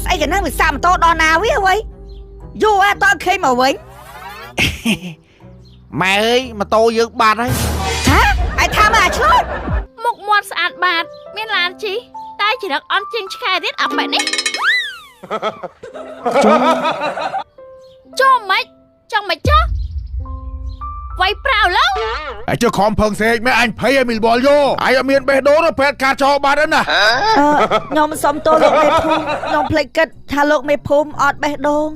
ស្អីក៏នឹងវាសាកម៉ូតូដល់ណាវាអ្វីយូរអត់ឃើញមកវិញម៉ែអើយម៉ូតូយើងបាត់ហើយហ៎ឯថាមកអាឆ្លូតមុខមាត់ស្អាតបាតមានឡានជិះតែចរិតអន់ជាងឆ្កែទៀតអាបែបនេះចូលមិនចង់មិនចោះវាយប្រាវឡើងអាចខំផឹងសេកម៉ែអញភ័យឲ្យមីលបលយោអាយអត់មានបេះដូងពេទ្យកាត់ចោលបាត់ហើយណាខ្ញុំសុំទោសលោកមេភូមិខ្ញុំភ្លេចគិតថាលោកមេភូមិអត់បេះដូង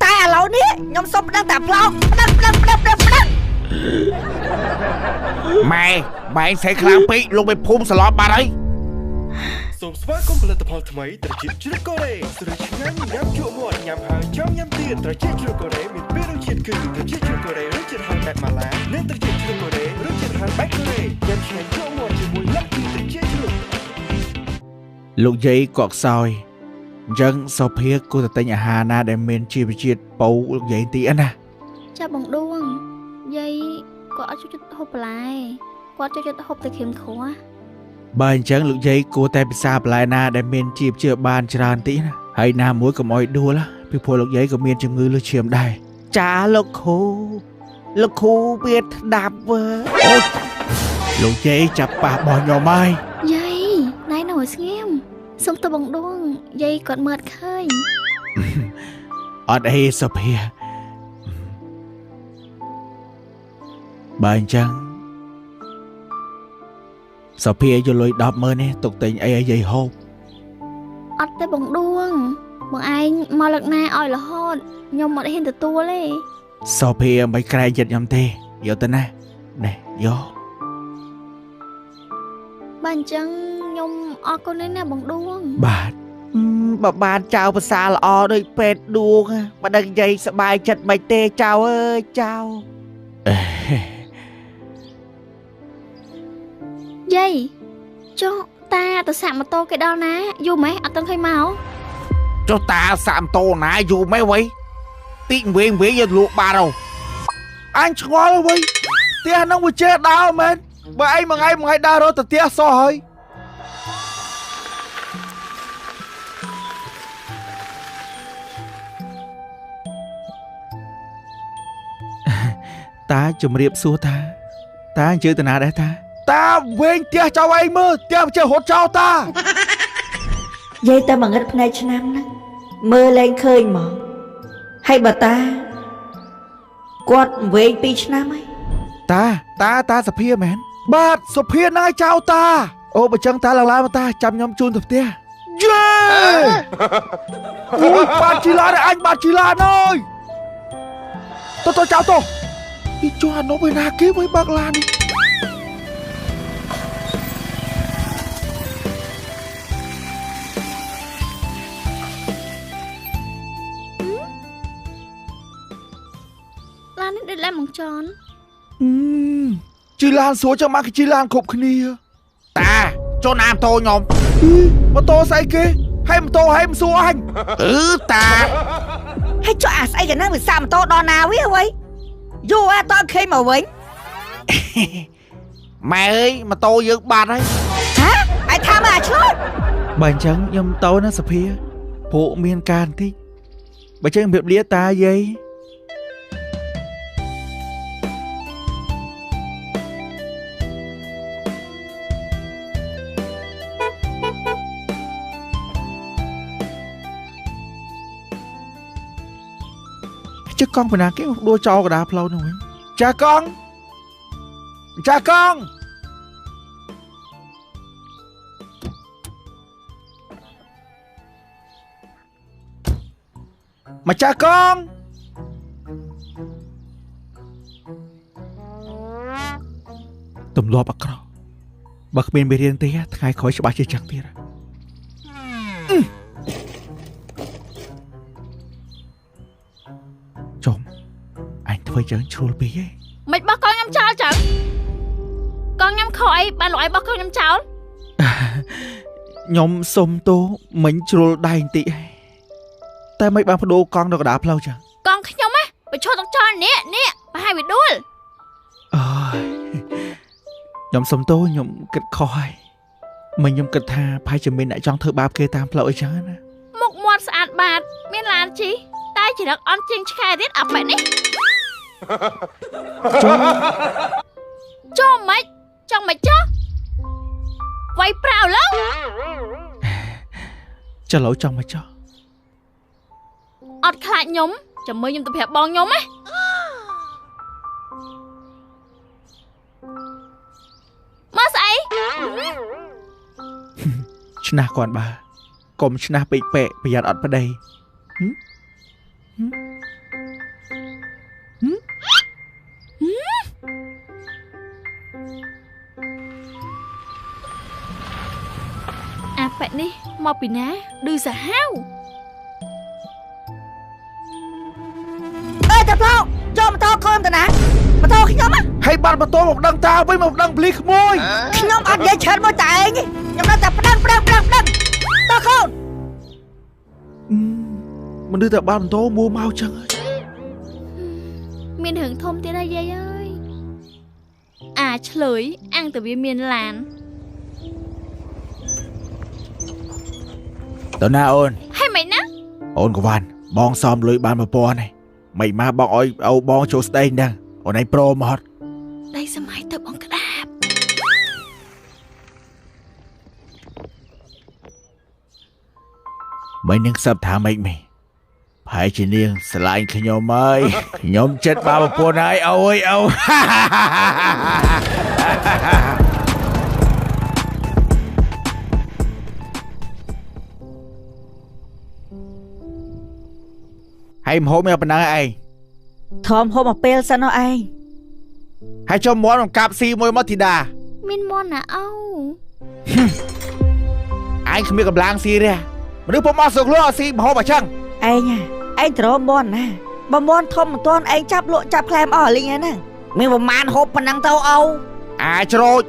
តែឥឡូវនេះខ្ញុំសុំប្តឹងតាប្លង់ប្តឹងម៉ែសេកខ្លាំងពេកលោកមេភូមិស្លាប់បាត់ហើយសូមស្វាគមន៍ផលិតផលថ្មីត្រចៀកជ្រូកកូរ៉េស្រួយឆ្ងាញ់ញ៉ាំជក់មាត់ញ៉ាំហើយចង់ញ៉ាំទៀតត្រចៀកជ្រូកកូរ៉េមានពីររសជាតិគឺត្រចៀកជ្រូកកូរ៉េរសជាតិហឹរបែបម៉ាឡានិងត្រចៀកជ្រូកកូរ៉េរសជាតិហឹរបែបកូរ៉េញ៉ាំឆ្ងាញ់ជក់មាត់ជាមួយឡាក់ទីត្រចៀកជ្រូកលោកយាយក៏ខ្សោយអញ្ចឹងសុភាគូទៅទិញអាហារណាដែលមានជីវជាតិពោលោកយាយទីណាចាបងដួងយាយគាត់អត់ចូលចិត្តហូបបន្លែគាត់ចូលចិត្តហូបតែគ្រឿងខ្វះបើអញ្ចឹងលោកយាយគួរតែពិសាបន្លែណាដែលមានជីវជាតិបានច្រើនតិចណាហើយណាមួយកុំអោយដួលពីព្រោះលោកយាយក៏មានជំងឺលើសឈាមដែរចាលោកគ្រូវាស្ដាប់វើអូលោកយាយចាប់ប៉ះបោះខ្ញុំហើយយាយណៃនៅស្ងៀមសុំទៅបងដួងយាយគាត់មើលឃើញអត់អីសុភាបើអញ្ចឹងសុភាយកលុយ100000នេះទុកទិញអីឲ្យយាយហូបអត់ទេបងដួងបងឯងមកលើកណាឲ្យរហូតខ្ញុំអត់ហ៊ានទទួលទេសុភាមិនក្រែងចិត្តខ្ញុំទេយកទៅណានេះយកបើអញ្ចឹងខ្ញុំអរគុណណាស់បងដួងបាទបើបានចៅភាសាល្អដូចពេទ្យដួងមិនដឹងយាយសប្បាយចិត្តមិនទេចៅអើយចៅយាយចុះតាទៅសាក់ម៉ូតូគេដល់ណាយូរម៉េះអត់ទាន់ឃើញមកចុះតាសាក់ម៉ូតូណាយូរម៉េះវ៉ៃតិចវិញយកលក់បាត់ហើយអញឆ្ងល់វ៉ៃផ្ទះហ្នឹងវាចេះដើរមែនបើឯងមួយថ្ងៃដើររត់ទៅផ្ទះសោះហើយតាជំរាបសួរតាអញ្ជើញតាណាដែរតាវិញផ្ទះចៅឯងមើលផ្ទះចេះរត់ចោលតាយាយតែមួយងឹតភ្នែកឆ្នាំហ្នឹងមើលលែងឃើញមកហើយបើតាគាត់វែង2ឆ្នាំហើយតាសុភាមែនបាទសុភាណាយចៅតាអូបើចឹងតាឡើងមកតាចាំខ្ញុំជូនទៅផ្ទះយេអូបាត់ជីឡានអញបាត់ជីឡានអើយទៅចៅទៅពីជួអានោះឯណាគេវិញបើកឡាននេះឡាននេះដូចឡានមកចនជីឡានសួរចឹងមកគេជីឡានគ្រប់គ្នាតាចូលណាម៉ូតូខ្ញុំម៉ូតូស្អីគេហើយម៉ូតូហើយមិនសួរអញតាហើយចុះអាស្អីក៏នឹងវាសាកម៉ូតូដល់ណាវាអ្វីយូរអត់ឃើញមកវិញម៉ែអើយម៉ូតូយើងបាត់ហើយហ៎ឯថាមកអាឆ្លូតបើអញ្ចឹងខ្ញុំទៅណាសុភាព្រោះមានការបន្តិចបើចឹងរៀបលាតាយាយចុះកង់បណ្ណាគេដួលចោលកណ្ដាលផ្លូវនោះវិញចាកង់ម្ចាស់កង់ទម្លាប់អាក្រក់បើគ្មានមេរៀនទេថ្ងៃក្រោយច្បាស់ជាចឹងទៀតចុំអញធ្វើចឹងជ្រុលពេកហ៎មិនបោះកងខ្ញុំចោលចឹងកងខ្ញុំខកអីបានលោកអីបោះកងខ្ញុំចោលខ្ញុំសុំទោសមិញជ្រុលដៃបន្តិចតែមិនបានបដូរកង់នៅកណ្ដាលផ្លូវចឹងកងខ្ញុំហ៎បើឈរទឹកចោលនេះប្រហែលវាដួលអើយខ្ញុំសុំទោសខ្ញុំគិតខុសហើយមិញខ្ញុំគិតថាប្រហែលជាមានអ្នកចង់ធ្វើបាបគេតាមផ្លូវអីចឹងណាមុខមា មាត់ស្អាតបាតមានឡានជីតែចរិតអន់ជាងឆ្កែទៀតអាប៉ែនេះចុះមិនចង់មិនចុះវាយប្រៅឡូវចុះឡូវចង់មកចុះអត់ខ្លាចខ្ញុំចាំមើលខ្ញុំទៅប្រាប់បងខ្ញុំណាមកស្អីឆ្នះគាត់បើកុំឆ្នះពេកប្រយ័ត្នអត់ប្តីអាប៉ែនេះមកពីណាឌឺសាហាវអើតាប្លង់ចូលម៉ូតូខំទៅណាម៉ូតូខ្ញុំហ៎ហើយបាត់ម៉ូតូមកដឹងតាវិញមកដឹងភ្លីក្មួយខ្ញុំអត់និយាយច្រើនមកតែឯងខ្ញុំនៅតែប្តឹងតើខូនមិនដឹងតែបាត់ម៉ូតូមួមកចឹងហើយមានរឿងធំទៀតហើយយាយអើយអាឆ្លើយអាំងតែវាមានឡានតើណាអូនហើយមិនណាអូនកវ៉ាន់បងសំលុយបាន1000ហើយមិនមកបងអុយអូបងចូលស្ដីហ្នឹងអូនឯងប្រមអត់ដៃសម័យទៅបងក្តាបមិននឹងសឹបថាម៉េចមីប្រហែលជានាងស្រឡាញ់ខ្ញុំហើយខ្ញុំចិត្តបានប្រពន្ធហើយអូយអូហើយមហូបមានប៉ុណ្ណឹងឯងធំហូបមកពេលសិនឯងហើយចូលមាន់មកកាប់ស៊ីមួយមកធីតាមានមាន់ណាអូឯងគ្មានកម្លាំងស៊ីទេមនុស្សពុំមកសុកលក់ស៊ីមហូបអញ្ចឹងឯងត្រមាន់ណាបើមាន់ធំមិនទាន់ឯងចាប់លក់ចាប់ក្លែមអស់លីងហ្នឹងមានប្រមាណហូបប៉ុណ្ណឹងទៅអូច្រូច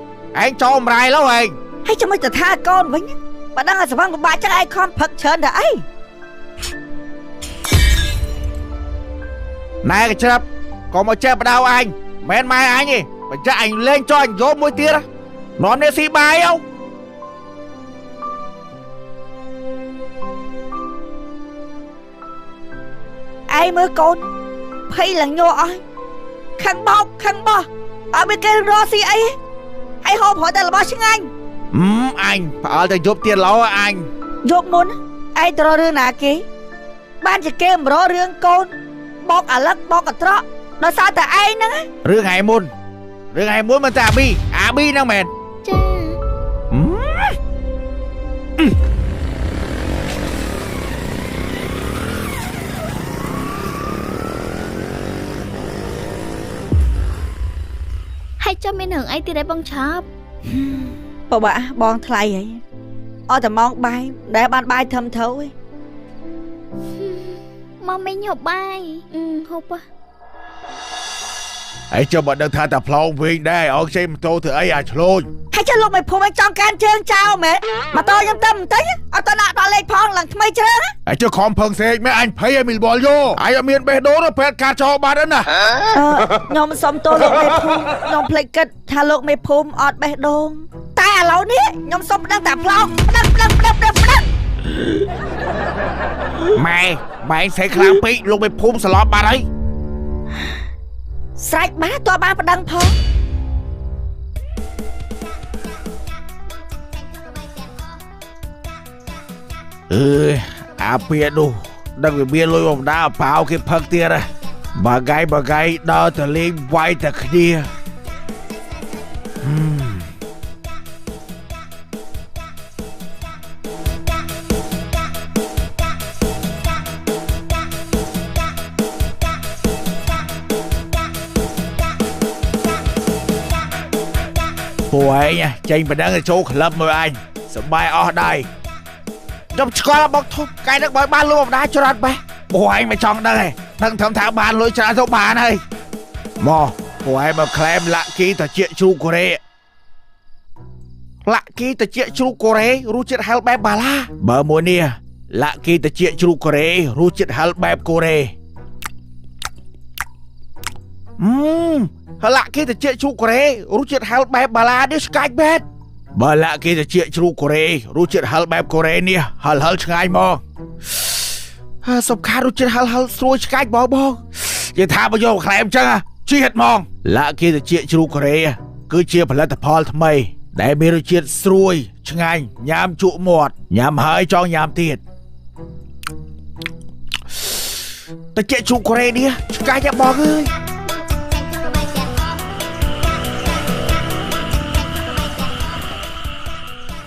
ឯងចូលម្រាយឡូវឯងហើយចាំមិនទៅថាកូនវិញបើដឹងឲ្យសវងពិបាកចឹងឯងខំផឹកច្រើនទៅអីណែកច្រាប់កុំមកចេះបដៅអញមិនម៉ែអញទេបើចាក់អញលេងចោលអញយកមួយទៀតនាំនេះស៊ីបាយអូឯងមើលកូនភ័យឡើងញ័រអស់ខាងបោកខាងបោះអត់មានគេរកស៊ីអីហើយហូបហត់តែរបស់ឆ្ងាញ់អញផ្អើលតែយប់ទៀតឡោអញយកមុនឯងទៅរករឿងណាគេបានជាគេមិនរករឿងកូនបោកអាលឹកបោកកត្រកដោយសារតែឯងហ្នឹងរឿងថ្ងៃមុនមិនតែអាប៊ីហ្នឹងមែនចាហើយចាំមានរឿងអីទៀតដែរបងឆាប់បបាក់បងថ្លៃហើយអត់តែម៉ោងបាយដែលបានបាយធំធៅឯងមកមិញហូបបាយហូបហើយចុះបើដឹងថាតាផ្លោងវិញដែរអោខ្ចីម៉ូតូធ្វើអីអាឆ្លូចហើយចុះលោកមិនភូមិឯងចង់កាន់ជើងចោលមែនម៉ូតូខ្ញុំទៅបន្តិចអត់ទៅដាក់ដល់លេខផងឡើងថ្មីជ្រើហើយចុះខំផឹងសេកមែនអញភ័យឲ្យមីលបលយោអញអត់មានបេះដូងទៅប្រែតកាត់ចោលបាត់ណាខ្ញុំសុំទោសលោកមេភូមិខ្ញុំភ្លេចគិតថាលោកមេភូមិអត់បេះដូងតែឥឡូវនេះខ្ញុំសុំប្តឹងតាផ្លោងប្តឹងម៉ែសេខ្លាំងពេកលោកមេភូមិស្លាប់បាត់ហើយស្រេចបាតើបានប្តឹងផងអាពៀនោះដឹងវាមានលុយបំដាប៉ាវគេផឹកទៀតបើហ្គៃដើរទៅលេងវាយតែគ្នាពួកឯងចេញបណ្ដឹងទៅចូលក្លឹបមើលអញសប្បាយអស់ដៃខ្ញុំឆ្កល់បងធំកាយនឹកបើបានលុយបំដាច្រើនបេះពួកឯងមិនចង់ដឹងទេដឹងត្រឹមថាបានលុយច្រើនទៅបានហើយមកពួកឯងមកក្លែមលាក់គីតាជាជ្រូកកូរ៉េលាក់គីតាជាជ្រូកកូរ៉េរសជាតិហឹលបែបបាឡាបើមួយនេះលាក់គីតាជាជ្រូកកូរ៉េរសជាតិហឹលបែបកូរ៉េលាក់គេទៅជាជ្រូកកូរ៉េរសជាតិហឹលបែបបាឡានេះឆ្ងាញ់បែបបើលាក់គេទៅជាជ្រូកកូរ៉េរសជាតិហឹលបែបកូរ៉េនេះហឹលឆ្ងាញ់មក សុំខារជាតិហលស្រួយឆ្កាច់បងនិយាយថាបើយកខ្លែមចឹងជិះហិតហ្មងលាក់គេទៅជាជ្រូកកូរ៉េគឺជាផលិតផលថ្មីដែលមានរសជាតិស្រួយឆ្ងាញ់ញ៉ាំជក់មាត់ញ៉ាំហើយចង់ញ៉ាំទៀតតែជាជ្រូកកូរ៉េនេះឆ្កាច់យ៉ាបងអើយ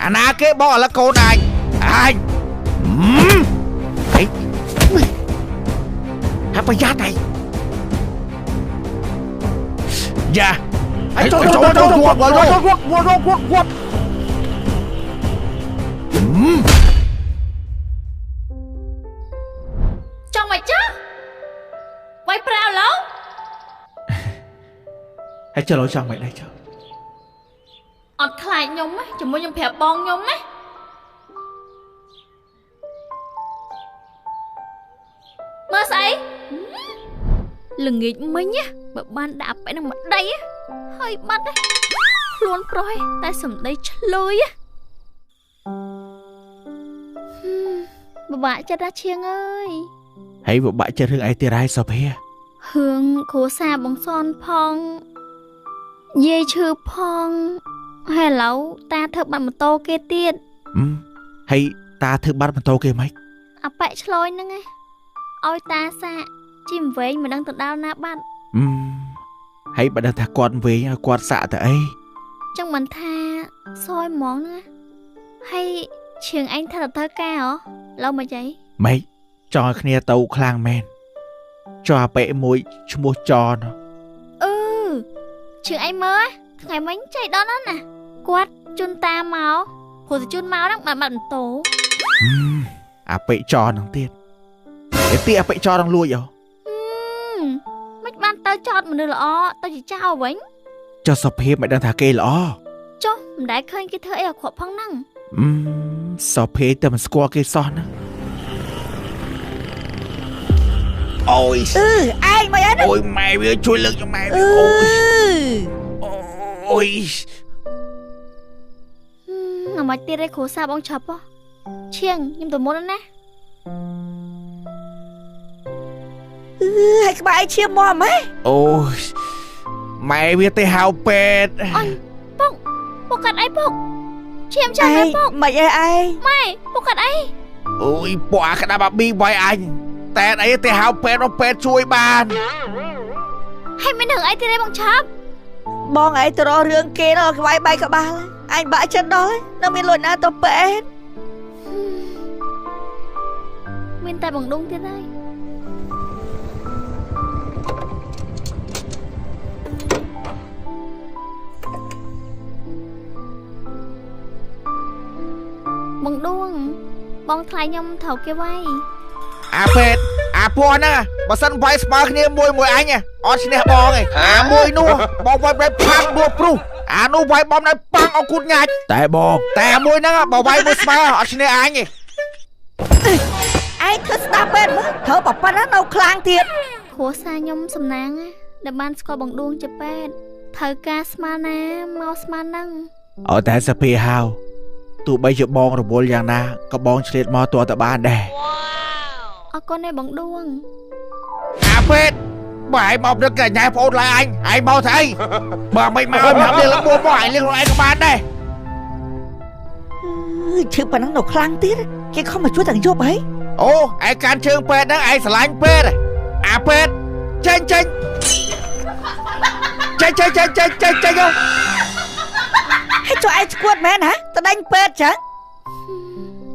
អាណាគេបងឥឡូវកូនអញអញហេហាប់ប្រយ័ត្នហីយ៉ាចូលគាត់ចង់មកចាវាយប្រាវឡូវហើយចូលចង់មិនដែរចុះអត់ខ្លាចខ្ញុំណាជាមួយខ្ញុំប្រាប់បងខ្ញុំណាមើលស្អីល្ងាចមិញណាបើបានដាក់ប៉ែនឹងមកដីហើយបាត់ខ្លួនប្រុសតែសំដីឆ្លើយបបាក់ចិត្តណាឈៀងអើយហើយបបាក់ចិត្តរឿងអីទៀតហើយសុភារឿងគ្រួសារបងសនផងយាយឈឺផងហើយឥឡូវតាធ្វើបាត់ម៉ូតូគេទៀតហើយតាធ្វើបាត់ម៉ូតូគេមិនអាប៉ែឆ្លោយហ្នឹងឯងឲ្យតាសាកជីមវែងមិនដឹងទៅដល់ណាបាត់ហើយបើដឹងថាគាត់វែងឲ្យគាត់សាកទៅអីចឹងមិនថាសយហ្មងណាហើយឈៀងឯងថាទៅធ្វើការហ៎ឡូវមកចៃម៉េចចង់ឲ្យគ្នាទៅខ្លាំងមែនចុះអាប៉ែមួយឈ្មោះចនឈៀងឯងមើលថ្ងៃមិញចៃដល់ណាគាត់ជន់តាមកព្រោះទៅជន់មកហ្នឹងបាត់ម៉ូតូអាប៉ែចនហ្នឹងទៀតទីអាប៉ែចនហ្នឹងលួចហ៎មិនបានទៅចោតមនុស្សល្អទៅជាចៅវិញចុះសុភាមិនដឹងថាគេល្អចុះមិនដែលឃើញគេធ្វើអីអាក្រក់ផងហ្នឹងសុភាតែមិនស្គាល់គេសោះណាអូយឯងមកអត់អូយម៉ែវាជួយលើកយកម៉ែវាអូយអាម៉េចទៀតឯគ្រូសាបងឆាប់ឈៀងខ្ញុំទៅមុនណាហើយក្បែរឈាមមកម៉ែអូយម៉ែវាទៅហៅពេទ្យអញពុកកាត់អីពុកឈាមចាំម៉ែពុកមិនអីឯងម៉ែពុកកាត់អីអូយពុកអាក្តាប់អាប៊ីវាយអញតែអីទៅហៅពេទ្យមកពេទ្យជួយបានហើយមានរឿងអីទៀតឯងបងឆាប់បងឯងទៅរករឿងគេដល់ក្បែរបែកក្បាលអញបាក់ចិត្តដល់នៅមានលួចណាទៅពេទ្យមានតែបងដុងទៀតហើយបងដួងបងថ្លៃខ្ញុំត្រូវគេវាយអាពេទ្យអាពោះហ្នឹងបើសិនវាយស្មើគ្នាមួយអញអត់ឈ្នះបងឯងអាមួយនោះបងវាយបែបផាត់មួយព្រុសអានោះវាយបំនៅប៉ាំងអគុតញាច់តែបងតែមួយហ្នឹងបើវាយមួយស្មើអត់ឈ្នះអញទេឯងធ្វើស្ដាប់ពេទ្យមើលធ្វើប៉ប៉ុណ្ណានៅខ្លាំងទៀតគ្រួសារខ្ញុំសំណាងដែលបានស្គាល់បងដួងជាពេទ្យត្រូវការស្មានណាមកស្មានហ្នឹងអត់តែសភាហៅទោះបីជាបងរវល់យ៉ាងណាក៏បងឆ្លៀតមកទាល់តែបានដែរអរគុណឯងបងដួងអាពេទ្យបើឯងមកព្រឹកកញ្ញាប្អូនឡើយអញមកទៅអីបើមិនមកឲ្យលេងលបមកឯងលេងខ្លួនឯងក៏បានដែរឈឺប៉ុណ្ណឹងនៅខ្លាំងទៀតគេខំមកជួយទាំងយប់ហីអូឯងកាន់ជើងពេទ្យហ្នឹងឯងស្រឡាញ់ពេទ្យអាពេទ្យចេញយកហើយចុះឯងស្គួតមែនហ៎ទៅដាញ់ពេទ្យចឹង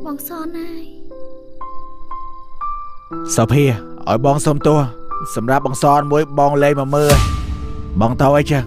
បងសនហើយសុភាឲ្យបងសុំទោសសម្រាប់បងសនមួយបងលេងមកមើលបងទៅអីចឹង